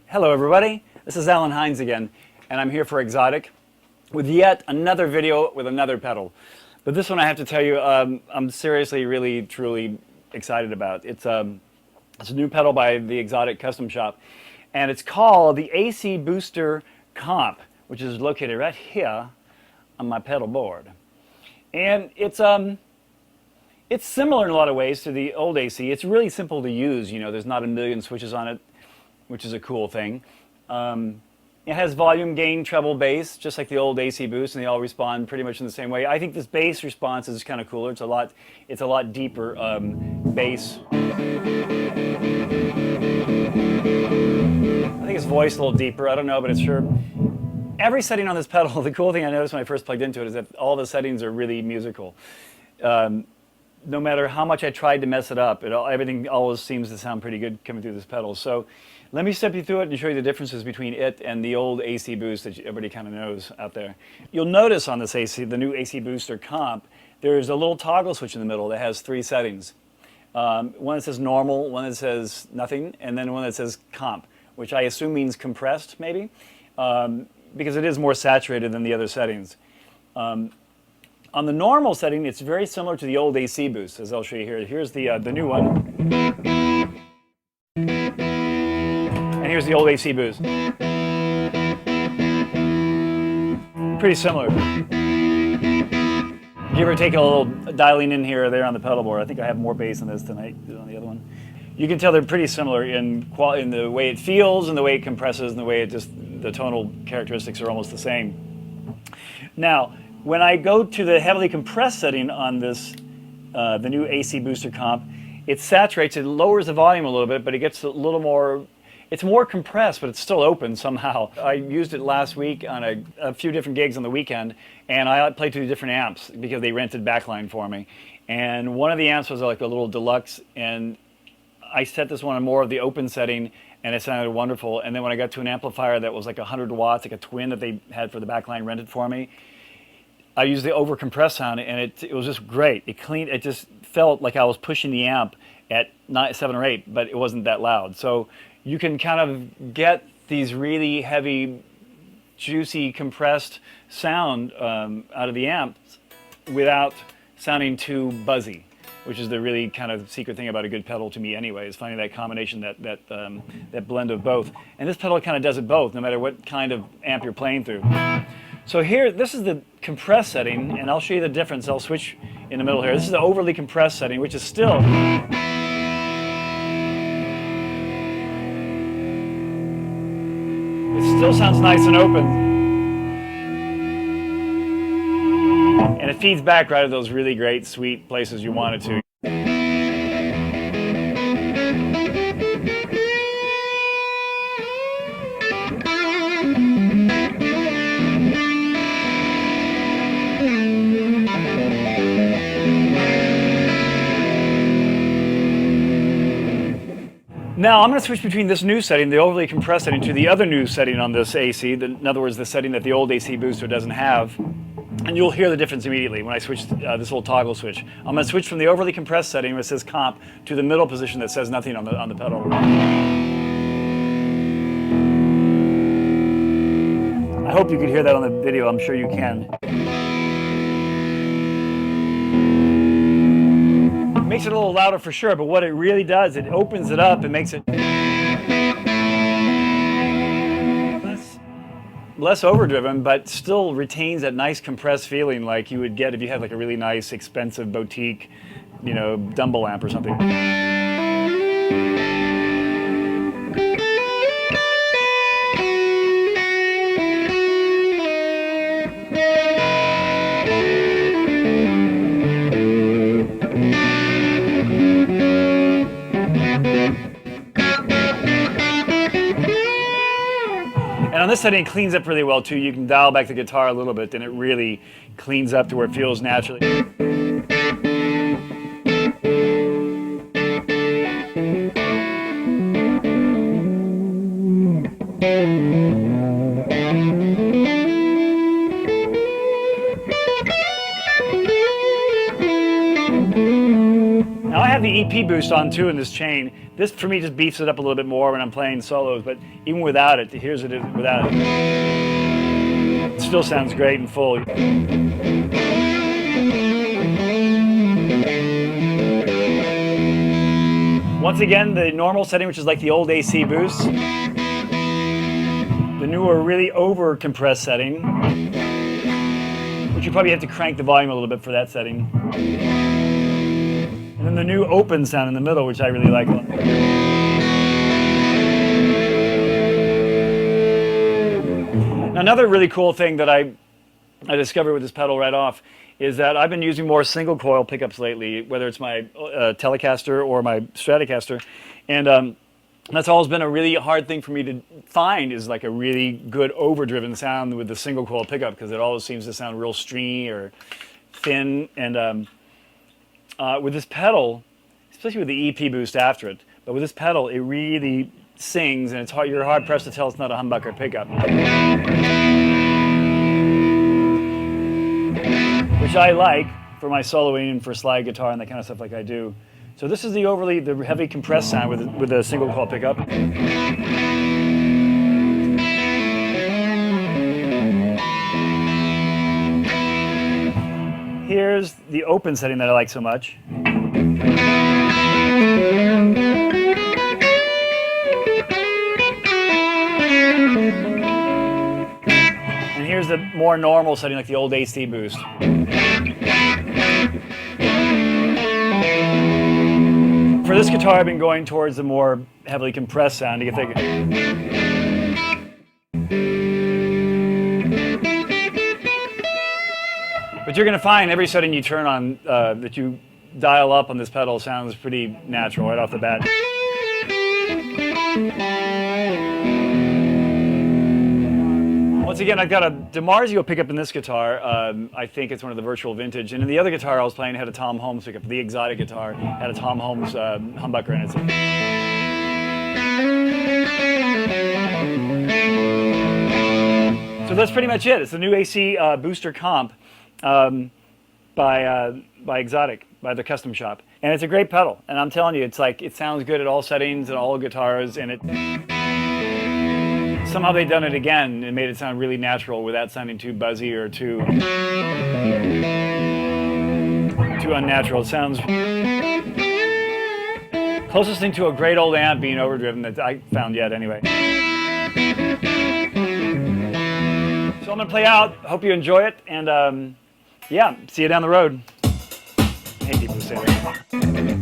Hello everybody, this is Hinds again, and I'm here for Xotic with yet another video with another pedal. But this one I have to tell you, I'm seriously, really, truly excited about. It's a new pedal by the Xotic COSTUMSHAP, and it's called the AC Booster Comp, which is located right here on my pedal board. And it's similar in a lot of ways to the old AC. It's really simple to use, you know, there's not a million switches on it, which is a cool thing. It has volume, gain, treble, bass, just like the old AC Boost, and they all respond pretty much in the same way. I think this bass response is kind of cooler. It's a lot deeper bass. I think it's voiced a little deeper. I don't know, but it's sure. Every setting on this pedal, the cool thing I noticed when I first plugged into it is that all the settings are really musical. No matter how much I tried to mess it up, everything always seems to sound pretty good coming through this pedal. So let me step you through it and show you the differences between it and the old AC Boost that everybody kind of knows out there. You'll notice on this AC, the new AC Booster Comp, there's a little toggle switch in the middle that has 3 settings. One that says normal, one that says nothing, and then one that says comp, which I assume means compressed maybe, because it is more saturated than the other settings. On the normal setting, it's very similar to the old AC Boost, as I'll show you here. Here's the new one. And here's the old AC Boost. Pretty similar. Give or take a little dialing in here or there on the pedal board. I think I have more bass on this than I did on the other one. You can tell they're pretty similar in the way it feels and the way it compresses and the way the tonal characteristics are almost the same. Now, when I go to the heavily compressed setting on this, the new AC Booster Comp, it saturates, it lowers the volume a little bit, but it gets a little more, it's more compressed, but it's still open somehow. I used it last week on a few different gigs on the weekend, and I played 2 different amps because they rented backline for me. And one of the amps was like a little deluxe, and I set this one on more of the open setting, and it sounded wonderful. And then when I got to an amplifier that was like 100 watts, like a twin that they had for the backline rented for me, I used the over-compressed sound, and it was just great. It just felt like I was pushing the amp at 7 or 8, but it wasn't that loud. So you can kind of get these really heavy, juicy, compressed sound out of the amps without sounding too buzzy, which is the really kind of secret thing about a good pedal to me anyway, is finding that combination, that blend of both. And this pedal kind of does it both, no matter what kind of amp you're playing through. So here, this is the compressed setting, and I'll show you the difference. I'll switch in the middle here. This is the overly compressed setting, which is still... It still sounds nice and open. And it feeds back right at those really great, sweet places you want it to. Now I'm going to switch between this new setting, the overly compressed setting, to the other new setting on this AC. In other words, the setting that the old AC Booster doesn't have. And you'll hear the difference immediately when I switch this little toggle switch. I'm going to switch from the overly compressed setting where it says comp to the middle position that says nothing on the pedal. I hope you could hear that on the video. I'm sure you can. Makes it a little louder for sure, but what it really does, it opens it up and makes it less overdriven, but still retains that nice compressed feeling like you would get if you had like a really nice, expensive boutique, you know, Dumble amp or something. in this setting, it cleans up really well too. You can dial back the guitar a little bit, and it really cleans up to where it feels naturally. Now I have the EP boost on too in this chain. This for me just beefs it up a little bit more when I'm playing solos, but even without it, here's it without it. It still sounds great and full. Once again, the normal setting, which is like the old AC boost. The newer, really over-compressed setting, which you probably have to crank the volume a little bit for that setting. And then the new open sound in the middle, which I really like. Now, another really cool thing that I discovered with this pedal right off is that I've been using more single coil pickups lately, whether it's my Telecaster or my Stratocaster, and that's always been a really hard thing for me to find, is like a really good overdriven sound with the single coil pickup, because it always seems to sound real stringy or thin. And with this pedal, especially with the EP boost after it, but with this pedal, it really sings, and you're hard pressed to tell it's not a humbucker pickup. Which I like for my soloing and for slide guitar and that kind of stuff like I do. So this is the heavy compressed sound with a single coil pickup. Here's the open setting that I like so much. And here's the more normal setting, like the old AC boost. For this guitar, I've been going towards the more heavily compressed sound to get the... But you're going to find every setting you turn on, that you dial up on this pedal, sounds pretty natural right off the bat. Once again, I've got a DiMarzio pickup in this guitar. I think it's one of the virtual vintage. And in the other guitar I was playing had a Tom Holmes pickup. The Xotic guitar had a Tom Holmes humbucker in it. So that's pretty much it. It's the new AC booster comp by Xotic, by the COSTUMShop. And it's a great pedal. And I'm telling you, it's like, it sounds good at all settings and all guitars, and it... Somehow they've done it again and made it sound really natural without sounding too buzzy or too unnatural. It sounds closest thing to a great old amp being overdriven that I found yet, anyway. So I'm gonna play out. Hope you enjoy it, and yeah, see you down the road. I hate people who say that.